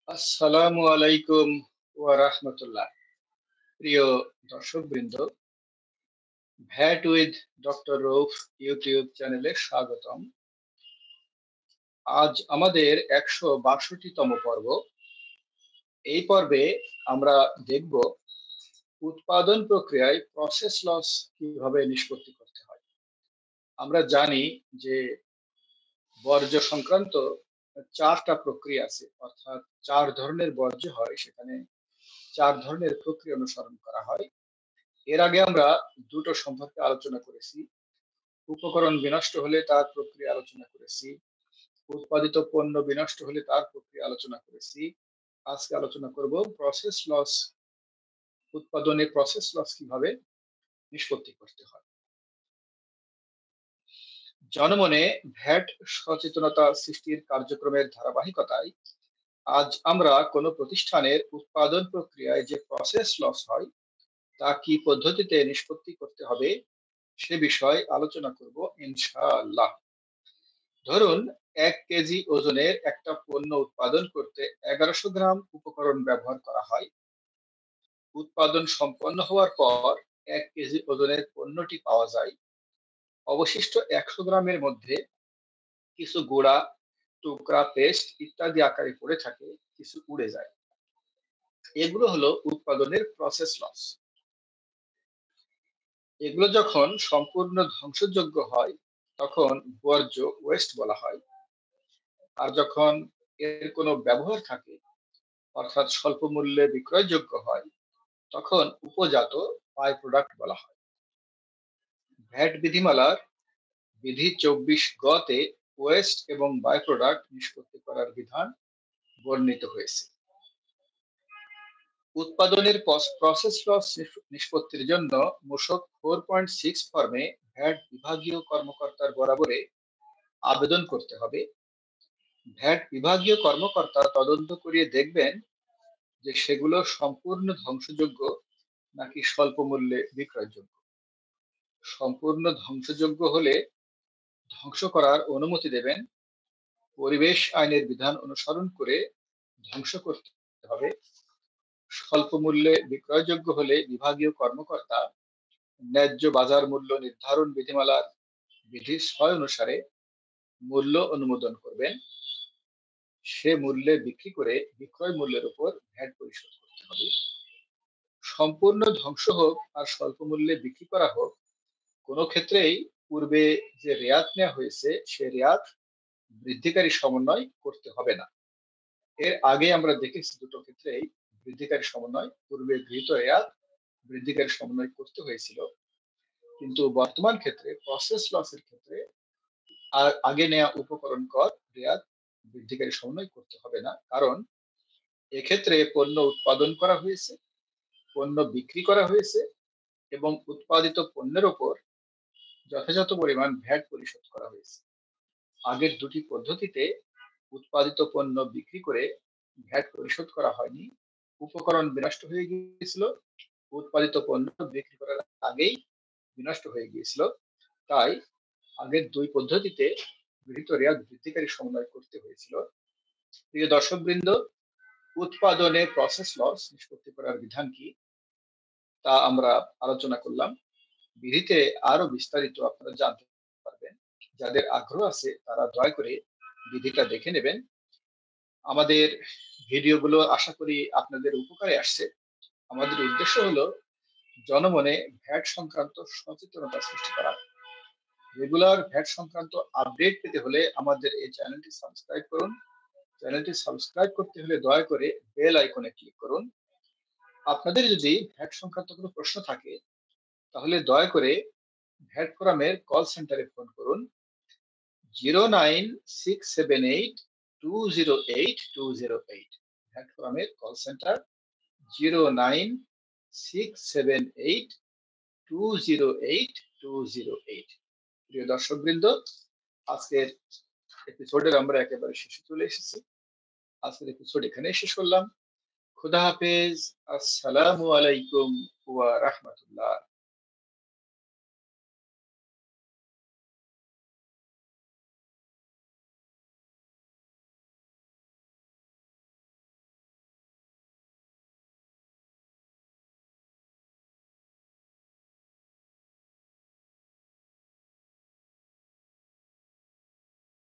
আসসালামু আলাইকুম ওয়া রাহমাতুল্লাহ। প্রিয় দর্শকবৃন্দ, vet with doctor Rouf YouTube চ্যানেলে স্বাগতম। আজ আমাদের ১৬২তম পর্ব। এই পর্বে আমরা দেখব উৎপাদন প্রক্রিয়ায় প্রসেস লস কিভাবে নিষ্পত্তি করতে হয়। আমরা জানি যে বর্জ্য সংক্রান্ত ৪টা প্রক্রিয়া আছে, অর্থাৎ ৪ ধরনের বর্জ্য হয়, সেখানে ৪ ধরনের প্রক্রিয়া অনুসরণ করা হয়। এর আগে আমরা দুটো সম্পর্কে আলোচনা করেছি। উপকরণ বিনষ্ট হলে তার প্রক্রিয়া আলোচনা করেছি, উৎপাদিত পণ্য বিনষ্ট হলে তার প্রক্রিয়া আলোচনা করেছি। আজকে আলোচনা করব প্রসেস লস, উৎপাদনে প্রসেস লস কিভাবে নিষ্পত্তি করতে হয়। জনমনে ভ্যাট সচেতনতা সৃষ্টির কার্যক্রমের ধারাবাহিকতায় আজ আমরা কোনো প্রতিষ্ঠানের উৎপাদন প্রক্রিয়ায় যে প্রসেস লস হয় তা কি পদ্ধতিতে নিষ্পত্তি করতে হবে সে বিষয়ে আলোচনা করব ইনশাআল্লাহ। ধরুন ১ কেজি ওজনের একটা পণ্য উৎপাদন করতে ১১০০ গ্রাম উপকরণ ব্যবহার করা হয়। উৎপাদন সম্পন্ন হওয়ার পর ১ কেজি ওজনের পণ্যটি পাওয়া যায়। অবশিষ্ট ১০০ গ্রামের মধ্যে কিছু গুঁড়া, টুকরা, পেস্ট ইত্যাদি আকারে পড়ে থাকে, কিছু উড়ে যায়। এগুলো হলো উৎপাদনের প্রসেস লস। এগুলো যখন সম্পূর্ণ ধ্বংসযোগ্য হয় তখন বর্জ্য, ওয়েস্ট বলা হয়। আর যখন এর কোনো ব্যবহার থাকে, অর্থাৎ স্বল্প মূল্যে বিক্রয়যোগ্য হয়, তখন উপজাত, বাই প্রোডাক্ট বলা হয়। ভ্যাট বিধিমালার বিধি ২৪ গ-তে ওয়েস্ট এবং বাই প্রোডাক্ট নিষ্পত্তি করার বিধান বর্ণিত হয়েছে। উৎপাদনের প্রসেস লস নিষ্পত্তির জন্য মূসক 4.6 ফর্মে ভ্যাট বিভাগীয় কর্মকর্তার বরাবরে আবেদন করতে হবে। ভ্যাট বিভাগীয় কর্মকর্তা তদন্ত করিয়ে দেখবেন যে সেগুলো সম্পূর্ণ ধ্বংসযোগ্য নাকি স্বল্প মূল্যে বিক্রয়যোগ্য। সম্পূর্ণ ধ্বংসযোগ্য হলে ধ্বংস করার অনুমতি দেবেন। পরিবেশ আইনের বিধান অনুসরণ করে ধ্বংস করতে হবে। স্বল্প মূল্যে বিক্রয়যোগ্য হলে বিভাগীয় কর্মকর্তা ন্যায্য বাজার মূল্য নির্ধারণ বিধিমালার বিধি ৬ অনুসারে মূল্য অনুমোদন করবেন। সে মূল্যে বিক্রি করে বিক্রয় মূল্যের উপর ভ্যাট পরিশোধ করতে হবে। সম্পূর্ণ ধ্বংস হোক আর স্বল্প মূল্যে বিক্রি করা হোক, কোনো ক্ষেত্রেই পূর্বে যে রেয়াত নেওয়া হয়েছে সে রেয়াত বৃদ্ধিকারী সমন্বয় করতে হবে না। এর আগে আমরা দেখেছি দুটো ক্ষেত্রেই বৃদ্ধিকারী সমন্বয়, পূর্বে গৃহীত রেয়াত বৃদ্ধিকারী সমন্বয় করতে হয়েছিল, কিন্তু বর্তমান ক্ষেত্রে প্রসেস লসের ক্ষেত্রে আর আগে নেওয়া উপকরণ কর রেয়াত বৃদ্ধিকারী সমন্বয় করতে হবে না। কারণ এক্ষেত্রে পণ্য উৎপাদন করা হয়েছে, পণ্য বিক্রি করা হয়েছে এবং উৎপাদিত পণ্যের উপর যথাযথ পরিমাণ ভ্যাট পরিশোধ করা হয়েছে। আগের দুটি পদ্ধতিতে উৎপাদিত পণ্য বিক্রি করে ভ্যাট পরিশোধ করা হয়নি, উপকরণ বিনষ্ট হয়ে গিয়েছিল, উৎপাদিত পণ্য বিক্রি করার আগেই বিনষ্ট হয়ে গিয়েছিল। তাই আগের দুই পদ্ধতিতে গৃহীত রেয়াত বৃদ্ধিকারী সমন্বয় করতে হয়েছিল। প্রিয় দর্শকবৃন্দ, উৎপাদনে প্রসেস লস নিষ্পত্তি করার বিধান কি তা আমরা আলোচনা করলাম। বিধিতে আরো বিস্তারিত আপনারা জানতে পারবেন। যাদের আগ্রহ আছে তারা দয়া করে বিধিটা দেখে নেবেন। আমাদের ভিডিওগুলো আশা করি আপনাদের উপকারে আসছে। আমাদের উদ্দেশ্য হলো জনমনে ভ্যাট সংক্রান্ত সচেতনতা সৃষ্টি করা। রেগুলার ভ্যাট সংক্রান্ত আপডেট পেতে হলে আমাদের এই চ্যানেলটি সাবস্ক্রাইব করুন। চ্যানেলটি সাবস্ক্রাইব করতে হলে দয়া করে বেল আইকনে ক্লিক করুন। আপনাদের যদি ভ্যাট সংক্রান্ত কোনো প্রশ্ন থাকে তাহলে দয়া করে ভ্যাট ফোরামের কল সেন্টারে ফোন করুন 09678208208। ভ্যাট ফোরামের কল সেন্টার 09678208208। প্রিয় দর্শকবৃন্দ, আজকের এপিসোডের আমরা একেবারে শেষে চলে এসেছি। আজকের এপিসোড এখানেই শেষ করলাম। খুদা হাফেজ। আসসালামু আলাইকুম ওয়া রাহমাতুল্লাহ।